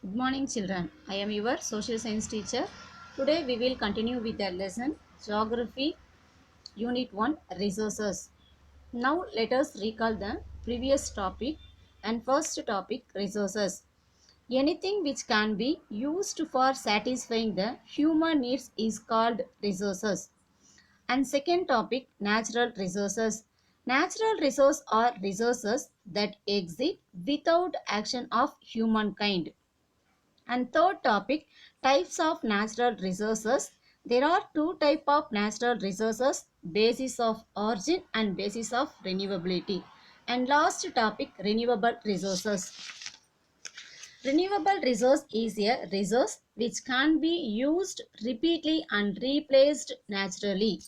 Good morning, children. I am your social science teacher. Today we will continue with the lesson Geography Unit 1 Resources. Now let us recall the previous topic and first topic resources. Anything which can be used for satisfying the human needs is called resources. And second topic natural resources. Natural resources are resources that exist without action of humankind. And third topic, types of natural resources. There are two types of natural resources, basis of origin and basis of renewability. And last topic, renewable resources. Renewable resource is a resource which can be used repeatedly and replaced naturally.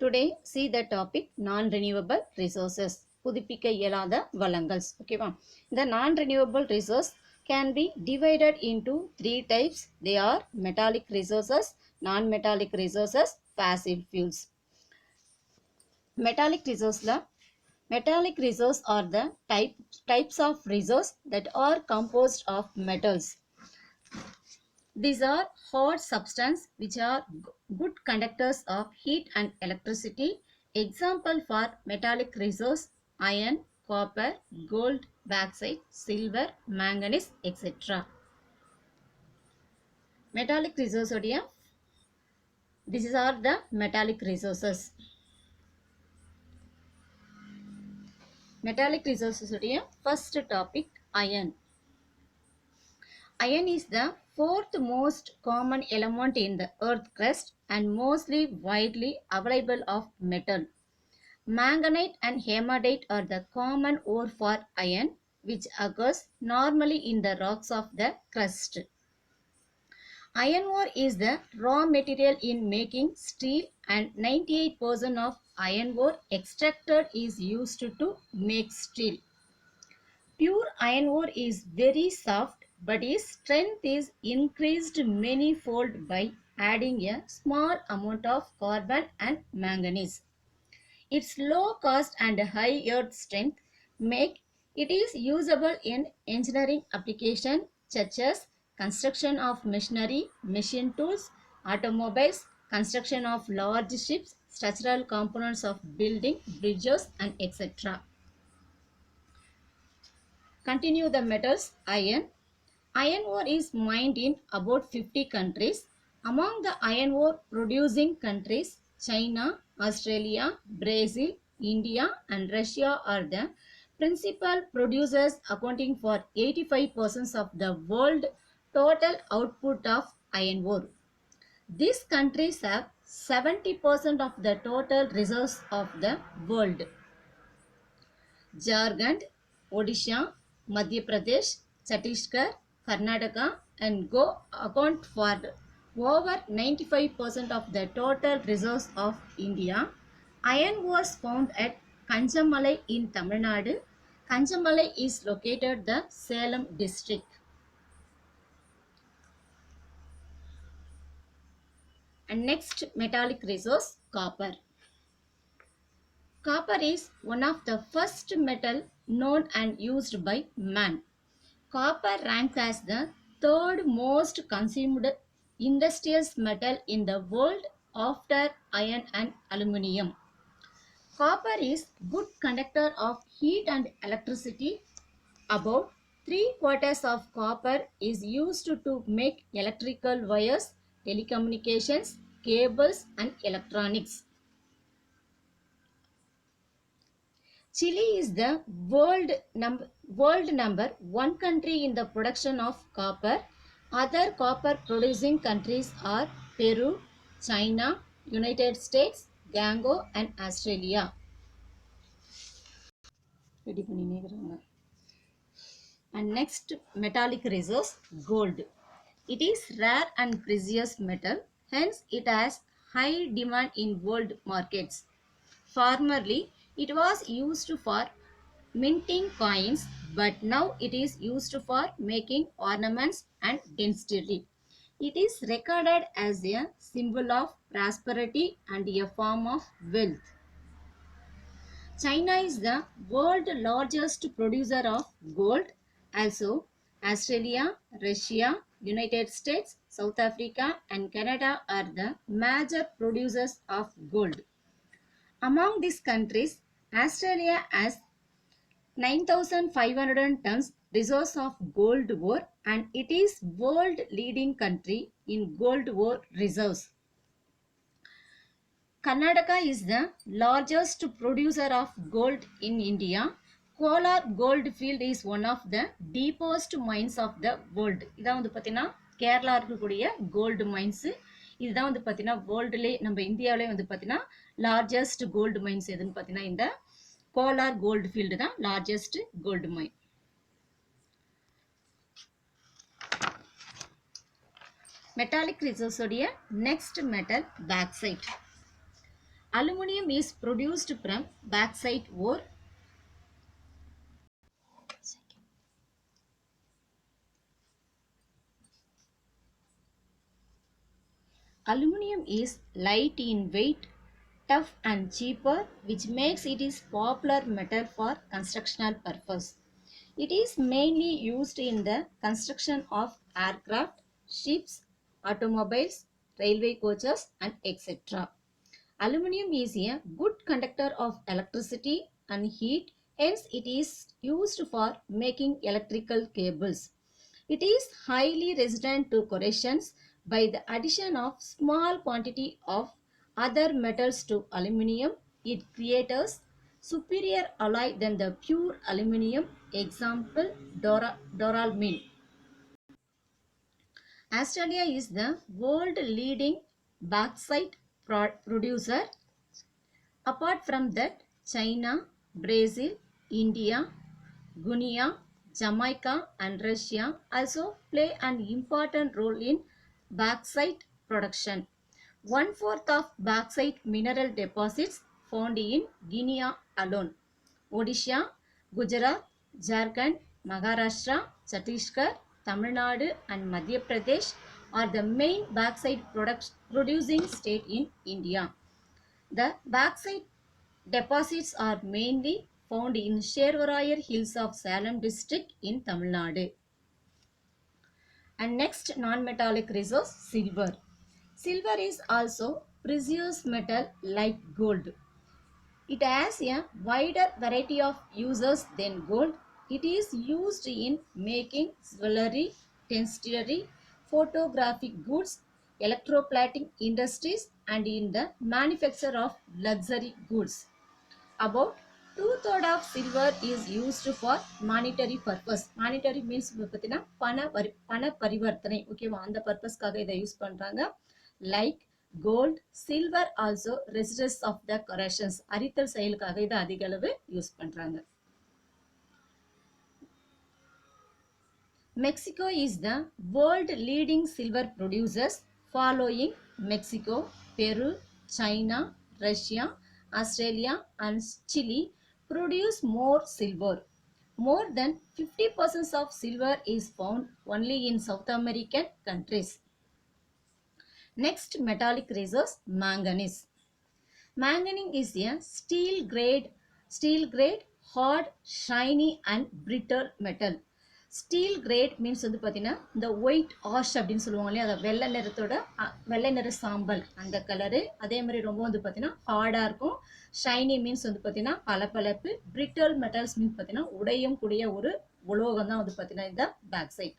Today see the topic non-renewable resources. புதுப்பிக்க இயலாத வளங்கள். ஓகேவா? The non-renewable resource can be divided into three types. They are metallic resources, non-metallic resources, passive fuels. Metallic resources Metallic resources are the types of resources that are composed of metals. These are hard substances which are good conductors of heat and electricity. Example for metallic resource iron, copper, gold, bauxite, silver, manganese, etc. Metallic resource these are the metallic resources. Metallic resources first topic iron. Iron is the fourth most common element in the earth crust and mostly widely available of metal. Manganite and hematite are the common ore for iron, which occurs normally in the rocks of the crust. Iron ore is the raw material in making steel, and 98% of iron ore extracted is used to make steel. Pure iron ore is very soft, but its strength is increased many-fold by adding a small amount of carbon and manganese. Its low cost and high earth strength make it is usable in engineering applications such as construction of machinery, machine tools, automobiles, construction of large ships, structural components of building, bridges, and etc. Continue the metals. Iron. Iron ore is mined in about 50 countries. Among the iron ore producing countries, China, Australia, Brazil, India and Russia are the principal producers, accounting for 85% of the world total output of iron ore. These countries have 70% of the total reserves of the world. Jharkhand, Odisha, Madhya Pradesh, Chhattisgarh, Karnataka and Goa account for over 95% of the total reserves of India. Iron was found at Kanchamalai in Tamil Nadu. Kanchamalai is located in the Salem district. And next metallic resource, copper. Copper is one of the first metal known and used by man. Copper ranks as the third most consumed industrial metal in the world after iron and aluminium. Copper is good conductor of heat and electricity. About 3/4 of copper is used to make electrical wires, telecommunications, cables and electronics. Chile is the world number one country in the production of copper. Other copper producing countries are Peru, China, United States, Congo and Australia. Ready பண்ணினே இருக்கிறாங்க. And next metallic resource, gold. It is rare and precious metal, hence it has high demand in world markets. Formerly, it was used for minting coins, but now it is used for making ornaments and dentistry. It is regarded as a symbol of prosperity and a form of wealth. China is the world's largest producer of gold. Also, Australia, Russia, United States, South Africa, and Canada are the major producers of gold. Among these countries, Australia has 9,500 tons resource of gold ore and it is world leading country in gold ore reserves. Karnataka is the largest producer of gold in India. Kolar gold field is one of the deepest mines of the world. இதான் வந்து பார்த்தீங்கன்னா கேரளா இருக்கக்கூடிய gold mines. இதுதான் வந்து பார்த்தீங்கன்னா வேர்ல்டுலே நம்ம இந்தியாவிலே வந்து பார்த்தீங்கன்னா லார்ஜஸ்ட் கோல்டு மைன்ஸ் எதுன்னு பார்த்தீங்கன்னா இந்த கோலார் கோல்டு ஃபீல்டு தான் largest gold mine. Metallic resource உடைய next metal bauxite. Aluminium is produced from bauxite ore. Aluminium is light in weight, tough and cheaper, which makes it is popular metal for constructional purpose. It is mainly used in the construction of aircraft, ships, automobiles, railway coaches and etc. Aluminium is a good conductor of electricity and heat, hence it is used for making electrical cables. It is highly resistant to corrosions by the addition of small quantity of other metals to aluminium. It creates superior alloy than the pure aluminium. Example, Doral Australia is the world leading bauxite producer. Apart from that, China, Brazil, India, Guinea, Jamaica and Russia also play an important role in bauxite production. 1/4 of bauxite mineral deposits found in Guinea alone. Odisha, Gujarat, Jharkhand, Maharashtra, Chhattisgarh, Tamil Nadu and Madhya Pradesh are the main bauxite producing state in India. The bauxite deposits are mainly found in Shervarayar Hills of Salem district in Tamil Nadu. And next non-metallic resource, silver. Silver is also precious metal like gold. It has a wider variety of uses than gold. It is used in making jewelry, textiles, photographic goods, electroplating industries and in the manufacture of luxury goods. About 2/3 of silver is used for monetary purpose. Monetary means பார்த்தீங்கன்னா பண பரிவர்த்தனை. ஓகேவா, அந்த பர்பஸ்க்காக இதை use பண்றாங்க. Like gold, silver also resistance of the corrections. அரித்தல் செயலுக்காக இதை அதிக அளவு யூஸ் பண்றாங்க. Mexico is the world leading silver producers. Following Mexico, Peru, China, Russia, Australia and Chile produce more silver. More than 50% of silver is found only in South American countries. Next metallic resource, manganese. Manganese is a steel grade, hard, shiny and brittle metal. Steel grade means வந்து பார்த்தீங்கன்னா இந்த white ash அப்படின்னு சொல்லுவாங்க இல்லையா, அதை வெள்ளை நிறத்தோட வெள்ளை நிற சாம்பல் அந்த கலரு. அதே மாதிரி ரொம்ப வந்து பார்த்தீங்கன்னா ஹார்டாக இருக்கும். ஷைனி மீன்ஸ் வந்து பார்த்தீங்கன்னா பளபளப்பு. பிரிட்டல் மெட்டல்ஸ் மீன்ஸ் பார்த்தீங்கன்னா உடையும் கூடிய ஒரு உலோகம் தான் வந்து பார்த்தீங்கன்னா இந்த bauxite.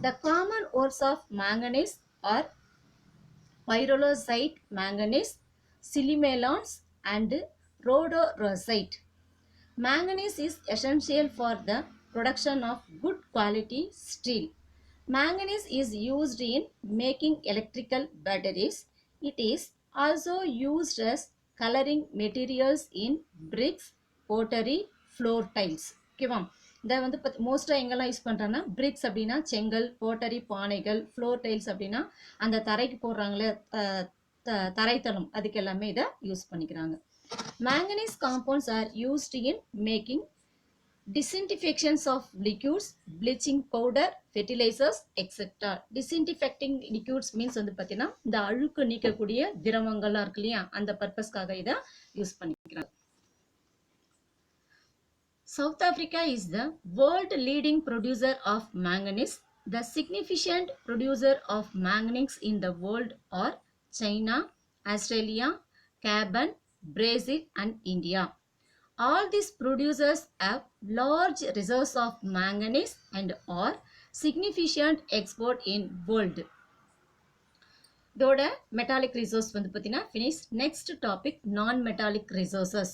The common ores of manganese are pyrolusite manganese, silicon and rhodorosite. Manganese is essential for the production of good quality steel. Manganese is used in making electrical batteries. It is also used as coloring materials in bricks, pottery, floor tiles. ஓகேவா, இதை வந்து மோஸ்ட்டாக எங்கெல்லாம் use பண்ணுறாங்கன்னா BRICS அப்படின்னா செங்கல், போட்டரி பானைகள், floor tiles அப்படின்னா அந்த தரைக்கு போடுறாங்களே தரைத்தளம், அதுக்கு எல்லாமே இதை யூஸ் பண்ணிக்கிறாங்க. Manganese compounds are used in making disinfections of liquids, bleaching powder, fertilizers, etc. Disinfecting liquids means வந்து பார்த்தீங்கன்னா இந்த அழுக்கு நீக்கக்கூடிய திரவங்கள்லாம் இருக்கு இல்லையா, அந்த பர்பஸ்க்காக இதை யூஸ் பண்ணிக்கிறாங்க. South Africa is the world leading producer of manganese. The significant producer of manganese in the world are China, Australia, Gabon, Brazil and India. All these producers have large reserves of manganese and are significant export in world. இதோட metallic resource வந்து பார்த்தீங்கன்னா finish. Next topic non-metallic resources.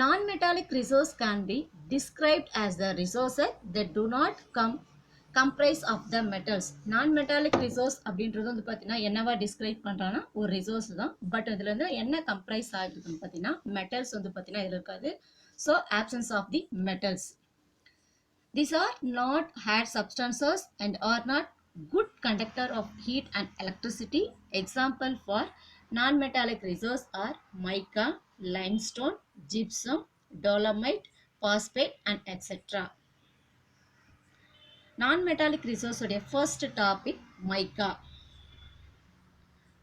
Non-metallic resource can be described as the resources that do not comprise of the metals. Non-metallic resource அப்படின்றது வந்து பார்த்தீங்கன்னா என்னவா describe பண்ணுறாங்கன்னா ஒரு resource தான், பட் இதில் வந்து என்ன கம்ப்ரைஸ் ஆகிருக்குன்னு பார்த்தீங்கன்னா மெட்டல்ஸ் வந்து பார்த்தீங்கன்னா இதில் இருக்காது. So options of the metals. These are not hard substances and are not good conductor of heat and electricity. Example for non-metallic resource are mica, limestone, gypsum, dolomite, phosphate and etc. Non-metallic resource உடைய first topic mica.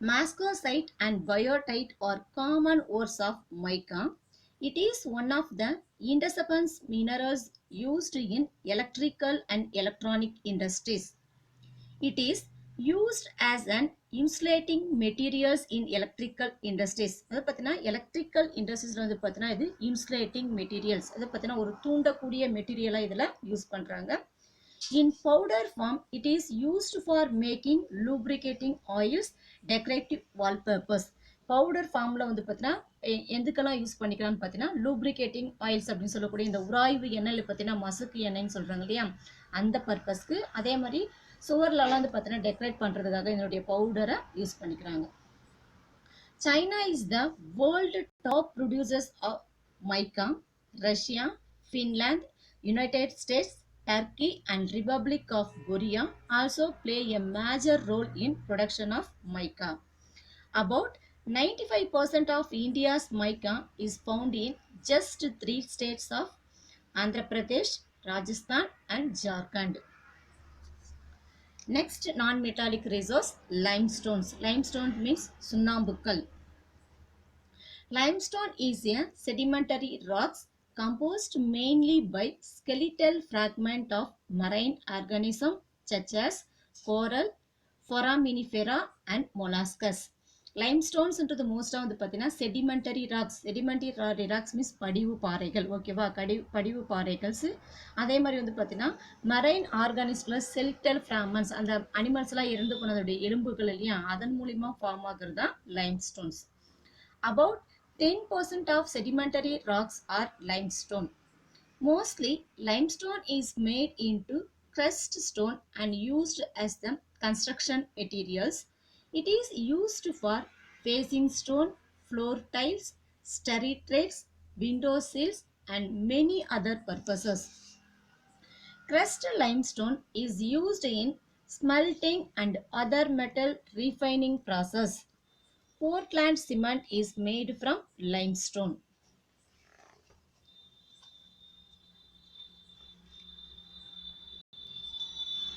Mascosite and biotite are common ores of mica. It is one of the indispense minerals used in electrical and electronic industries. It is used as an insulating materials in electrical industries. அது பார்த்தீங்கன்னா electrical இண்டஸ்ட்ரீஸ்ல வந்து பார்த்தீங்கன்னா இது insulating materials, அது பார்த்தீங்கன்னா ஒரு தூண்டக்கூடிய மெட்டீரியலாக இதில் யூஸ் பண்ணுறாங்க. In powder form, it is used for making lubricating oils, decorative wallpapers. Powder ஃபார்மில் வந்து பார்த்தீங்கன்னா எதுக்கெல்லாம் யூஸ் பண்ணிக்கலாம்னு பார்த்தீங்கன்னா லூப்ரிகேட்டிங் ஆயில்ஸ் அப்படின்னு சொல்லக்கூடிய இந்த உராய்வு எண்ணெயில் பார்த்தீங்கன்னா மசுக்கு எண்ணெய்ன்னு சொல்கிறாங்க இல்லையா, அந்த பர்பஸ்க்கு. அதே மாதிரி சுவர்லலாம் வந்து பார்த்தீங்கன்னா டெக்கரேட் பண்ணுறதுக்காக இதனுடைய பவுடரை யூஸ் பண்ணிக்கிறாங்க. China is the world top producers of mica. Russia, Finland, United States, Turkey and Republic of Korea also play a major role in production of mica. About 95% of India's mica is found in just 3 states of Andhra Pradesh, Rajasthan and Jharkhand. Next non-metallic resource limestones. Limestone means சுண்ணாம்புக்கல். Limestone is a sedimentary rocks composed mainly by skeletal fragment of marine organisms such as coral, foraminifera and molluscs. லைம்ஸ்டோன்ஸ் into மோஸ்டாக வந்து பார்த்தீங்கன்னா sedimentary rocks. Sedimentary rocks means படிவு பாறைகள், ஓகேவா, படிவு பாறைகள்ஸ். அதே மாதிரி வந்து பார்த்தீங்கன்னா மரைன் ஆர்கானிஸ்ல செல்டல் ஃப்ராமன்ஸ், அந்த அனிமல்ஸ்லாம் இறந்து போனதுடைய எலும்புகள் இல்லையா, அதன் மூலிமா ஃபார்ம் ஆகுறது தான் லைம்ஸ்டோன்ஸ். About 10% of sedimentary rocks are limestone. Mostly, limestone is made into crust stone and used as the construction materials. It is used for facing stone, floor tiles, staircases, window sills and many other purposes. Crushed limestone is used in smelting and other metal refining process. Portland cement is made from limestone.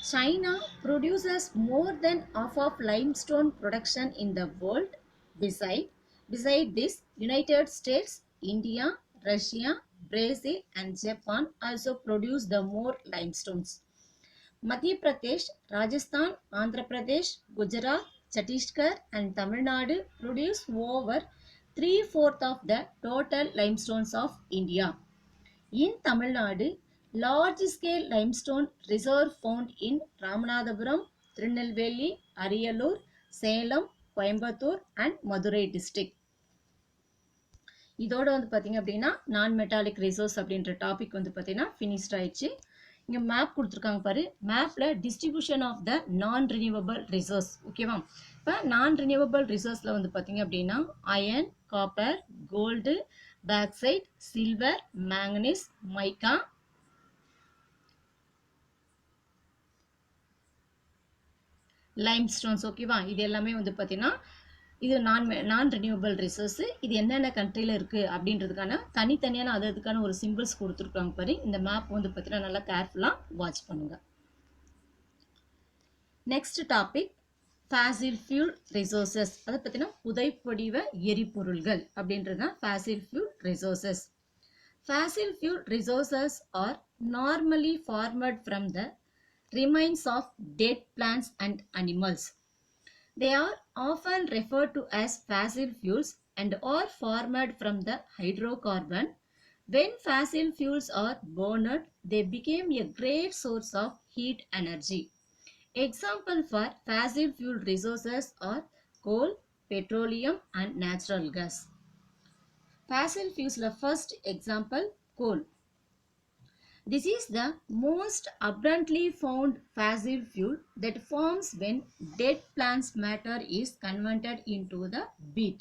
China produces more than half of limestone production in the world. Beside this, United States, India, Russia, Brazil and Japan also produce the more limestones. Madhya Pradesh, Rajasthan, Andhra Pradesh, Gujarat, Chhattisgarh and Tamil Nadu produce over 3/4 of the total limestones of India. In Tamil Nadu, large-scale limestone reserve found in Ramanathapuram, Tirunelveli, Ariyalur, Salem, Coimbatore and Madurai district. இதோட வந்து பார்த்தீங்க அப்படின்னா நான் metallic resource அப்படின்ற topic வந்து பார்த்தீங்கன்னா finished ஆயிடுச்சு. இங்கே மேப் கொடுத்துருக்காங்க பாரு, மேப்பில் டிஸ்ட்ரிபியூஷன் ஆஃப் த நான் ரினியூவபிள் ரிசோர்ஸ், ஓகேவா. இப்போ நான் ரினியூவபிள் ரிசோர்ஸில் வந்து பார்த்தீங்க அப்படின்னா iron, copper, gold, bauxite, silver, manganese, mica, limestones, ஓகேவா. இது எல்லாமே வந்து பார்த்தீங்கன்னா இது நான் ரினியூவபிள் ரிசோர்ஸ். இது என்னென்ன கண்ட்ரியில் இருக்குது அப்படின்றதுக்கான தனித்தனியான அதுக்கான ஒரு சிம்பிள்ஸ் கொடுத்துருக்காங்க பாரு. இந்த மேப் வந்து பார்த்தீங்கன்னா நல்லா கேர்ஃபுல்லாக வாட்ச் பண்ணுங்கள். Next topic fossil fuel resources. அதை பற்றினா புதைப்படிவ எரிபொருள்கள் அப்படின்றது தான் fossil fuel resources. Fossil fuel resources are normally formed from the remains of dead plants and animals. They are often referred to as fossil fuels and are formed from the hydrocarbon. When fossil fuels are burned, they became a great source of heat energy. Example for fossil fuel resources are coal, petroleum and natural gas. Fossil fuels first example coal. This is the most abundantly found fossil fuel that forms when dead plants matter is converted into the peat.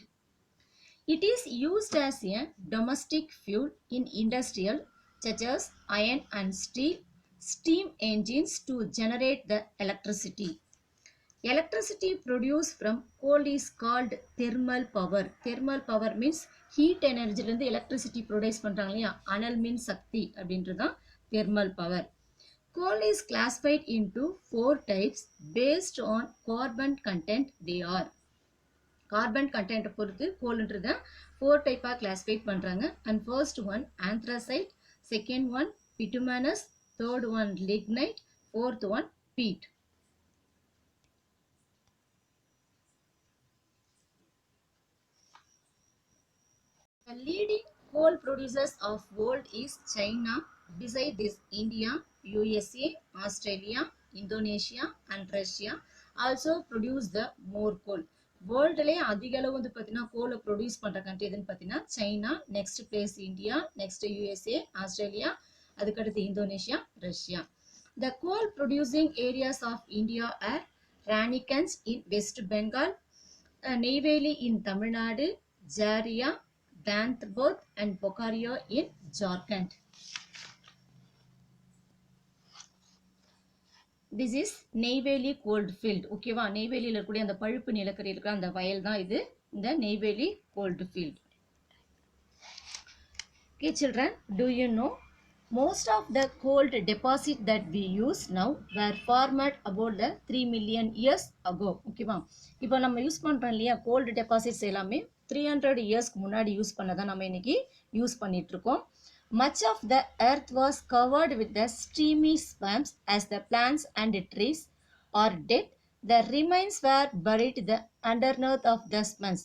It is used as a domestic fuel in industrial such as iron and steel steam engines to generate the electricity. Electricity produced from coal is called thermal power. Thermal power means heat energy இருந்து electricity produce பண்றாங்க இல்லையா, அனல் மின் சக்தி அப்படின்றது தான் thermal power. Coal is classified into 4 types based on carbon content they are. Carbon content பொறுத்து கோல்ன்றத 4 type classify பண்றாங்க. And first one anthracite, second one bituminous, third one lignite, fourth one peat. The leading coal producers of world is China. Beside this, India, USA, Australia, Indonesia and Russia also produce the more coal. வேர்ல்டுலே அதிக அளவு வந்து பார்த்தீங்கன்னா கோலை produce பண்ணுற country எதுன்னு பார்த்தீங்கன்னா China, next place India, next USA, Australia, அதுக்கடுத்து Indonesia, Russia. The coal producing areas of India are Ranikans in West Bengal, Neyveli in Tamil Nadu, Jharia, Dantbod and Bokario in Jharkhand. This is Neyveli coal field. ஓகேவா, நெய்வேலியில் இருக்கக்கூடிய அந்த பழுப்பு நிலக்கரி இருக்கிற அந்த வயல் தான் இது, இந்த Neyveli coal field. Okay children, do you know most of the coal deposit that we use now were formed about the 3 million years ago. ஓகேவா, இப்போ நம்ம யூஸ் பண்றோம் இல்லையா கோல்ட் டெபாசிட்ஸ் எல்லாமே 300 இயர்ஸ்க்கு முன்னாடி யூஸ் பண்ணதான் நம்ம இன்னைக்கு யூஸ் பண்ணிட்டு இருக்கோம். Much of the earth was covered with the steamy swamps as the plants and trees are dead. The remains were buried underneath of the swamps.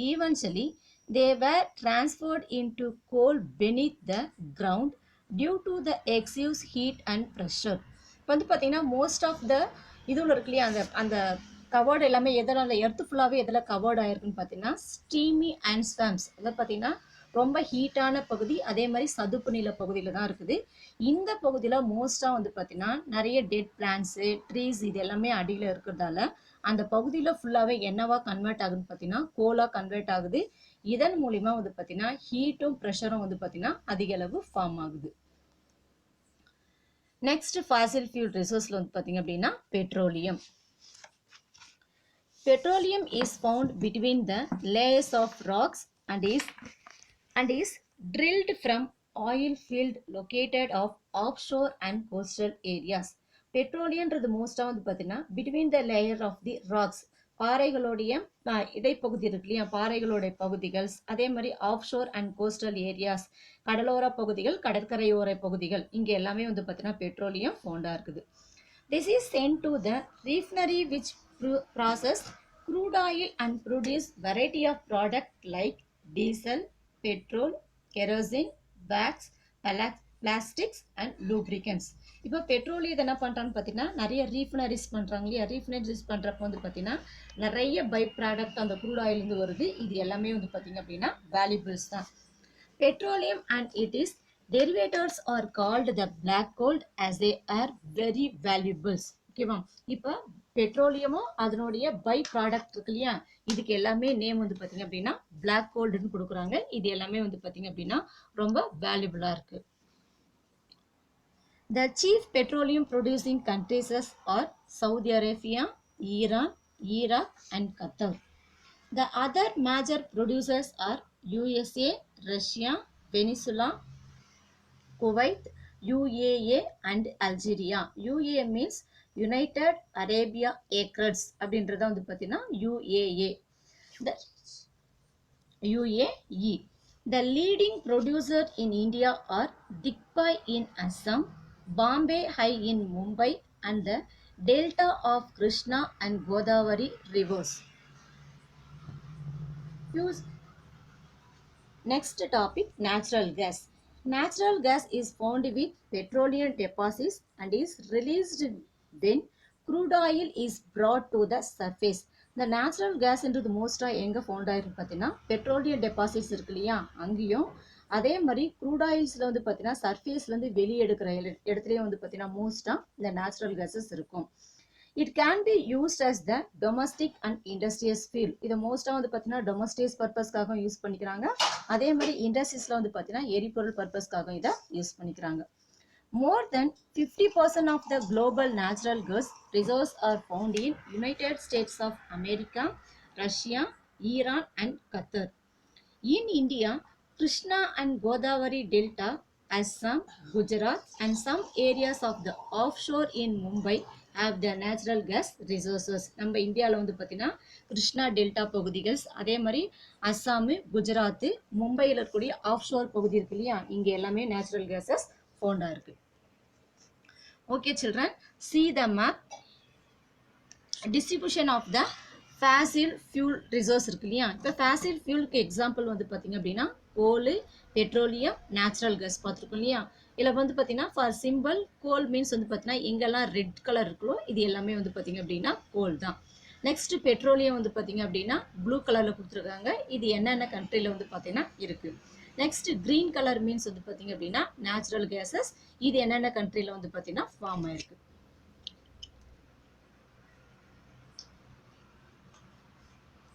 Eventually, they were transferred into coal beneath the ground due to the excessive heat and pressure. இப்போ வந்து பார்த்தீங்கன்னா most of the இதுல இருக்கு இல்லையா அந்த அந்த covered எல்லாமே எதில் அந்த எர்த்து ஃபுல்லாகவே எதில் கவர்டு ஆயிருக்குன்னு பார்த்தீங்கன்னா ஸ்டீமி அண்ட் ஸ்வாம்ஸ். அதை பார்த்தீங்கன்னா ரொம்ப ஹீட்டான பகுதி, அதே மாதிரி சதுப்பு நில பகுதியில் தான் இருக்குது. இந்த பகுதியில் மோஸ்ட்டாக வந்து பார்த்தீங்கன்னா நிறைய டெட் பிளான்ஸு, ட்ரீஸ் இது எல்லாமே அடியில் இருக்கிறதால அந்த பகுதியில் ஃபுல்லாகவே என்னவா கன்வெர்ட் ஆகுதுன்னு பார்த்தீங்கன்னா கோலாக கன்வெர்ட் ஆகுது. இதன் மூலிமா வந்து பார்த்தீங்கன்னா ஹீட்டும் ப்ரெஷரும் வந்து பார்த்தீங்கன்னா அதிக அளவு ஃபார்ம் ஆகுது. நெக்ஸ்ட் ஃபாசில் ஃபியூல் ரிசோர்ஸில் வந்து பார்த்தீங்க அப்படின்னா petroleum. Petroleum is found between the layers of rocks and is drilled from oil field located offshore and coastal areas. பெட்ரோலியன்றது மோஸ்டா வந்து பார்த்தீங்கன்னா between the layer of the rocks, பாறைகளுடைய இடைப்பகுதி இருக்கு இல்லையா, பாறைகளுடைய பகுதிகள், அதே மாதிரி ஆஃப்ஷோர் அண்ட் கோஸ்டல் ஏரியாஸ், கடலோர பகுதிகள், கடற்கரையோர பகுதிகள், இங்கே எல்லாமே வந்து பார்த்தீங்கன்னா பெட்ரோலியம் ஃபவுண்டாக இருக்குது. This is sent to the refinery which process crude oil and produce variety of product like diesel, petrol, kerosene, wax, plastics and lubricants. இப்போ பெட்ரோல் இது என்ன பண்ணுறான்னு பார்த்தீங்கன்னா நிறைய ரீஃபினரிஸ் பண்ணுறாங்க இல்லையா, ரீஃபினரிஸ் பண்ணுறப்ப வந்து பார்த்தீங்கன்னா நிறைய பை ப்ராடக்ட் அந்த க்ரூட் ஆயிலிருந்து வருது. இது எல்லாமே வந்து பார்த்தீங்க அப்படின்னா வேல்யூபிள்ஸ் தான். Petroleum and it is derivatives are called the black gold as they are very valuables. ஓகேவா, இப்போ பெட்ரோலியமும் அதனுடைய பை ப்ராடக்ட் இருக்கு இல்லையா, இதுக்கு எல்லாமே நேம் வந்து பார்த்தீங்க அப்படின்னா பிளாக் கோல்டுன்னு கொடுக்குறாங்க. இது எல்லாமே வந்து பார்த்தீங்க அப்படின்னா ரொம்ப வேல்யூபிளாக இருக்கு. The chief petroleum producing countries are Saudi Arabia, Iran, Iraq and Qatar. The other major producers are USA, Russia, Venezuela, Kuwait, UAE and Algeria. UAE means United Arabia Emirates அப்படின்றத வந்து பார்த்தீங்கன்னா UAE. The UAE. The leading producer in India are Dikbai in Assam, Bombay High in Mumbai and the delta of Krishna and Godavari rivers. Next topic, natural gas. Natural gas is found with petroleum deposits and is released when crude oil is brought to the surface. The natural gas into the most எங்க found ஆயிருக்கு பார்த்தீங்கன்னா petroleum deposits இருக்கு இல்லையா அங்கேயும் அதே மாதிரி crude ஆயில்ஸ்ல வந்து பார்த்தீங்கன்னா சர்ஃபேஸ்ல இருந்து வெளியே எடுக்கிற இடத்துலயும் வந்து பார்த்தீங்கன்னா மோஸ்டா இந்த நேச்சுரல் கேஸஸ் இருக்கும். It can be used as the domestic and industrial fuel. இது மோஸ்டா வந்து பார்த்தீங்கன்னா டொமஸ்டிக் பர்பஸ்க்காக யூஸ் பண்ணிக்கிறாங்க. அதே மாதிரி இண்டஸ்ட்ரீஸ்ல வந்து பார்த்தீங்கன்னா எரிபொருள் பர்பஸ்க்காக இதை யூஸ் பண்ணிக்கிறாங்க. More than 50% of the global natural gas reserves are found in United States of America, Russia, Iran and Qatar. In India, Krishna and Godavari Delta, Assam, Gujarat and some areas of the offshore in Mumbai have the natural gas resources. நம்ம இந்தியாவில் வந்து பார்த்தீங்கன்னா Krishna delta பகுதிகள் அதே மாதிரி அஸ்ஸாமு குஜராத்து மும்பையில் இருக்கக்கூடிய offshore பகுதி இருக்கு இல்லையா இங்கே எல்லாமே நேச்சுரல் கேஸஸ் ஃபவுண்டாக இருக்கு. Okay children, see the map. Distribution of the fossil fuel resource இருக்கு இல்லையா இப்போ fossil fuelக்கு எக்ஸாம்பிள் வந்து பார்த்தீங்க அப்படின்னா கோல் பெட்ரோலியம் நேச்சுரல் கேஸ் பார்த்துருக்கோம் இல்லையா இதில் வந்து பார்த்தீங்கன்னா ஃபார் சிம்பிள் கோல் மீன்ஸ் வந்து பார்த்தீங்கன்னா எங்கெல்லாம் ரெட் கலர் இருக்கோ இது எல்லாமே வந்து பார்த்தீங்க அப்படின்னா கோல் தான். நெக்ஸ்ட் பெட்ரோலியம் வந்து பார்த்தீங்க அப்படின்னா ப்ளூ கலரில் கொடுத்துருக்காங்க இது என்னென்ன கண்ட்ரியில் வந்து பார்த்தீங்கன்னா இருக்குது. நெக்ஸ்ட் கிரீன் கலர் மீன்ஸ் வந்து பார்த்தீங்க அப்படின்னா நேச்சுரல் கேஸஸ் இது என்னென்ன கண்ட்ரியில் வந்து பார்த்தீங்கன்னா ஃபார்ம் ஆயிருக்கு.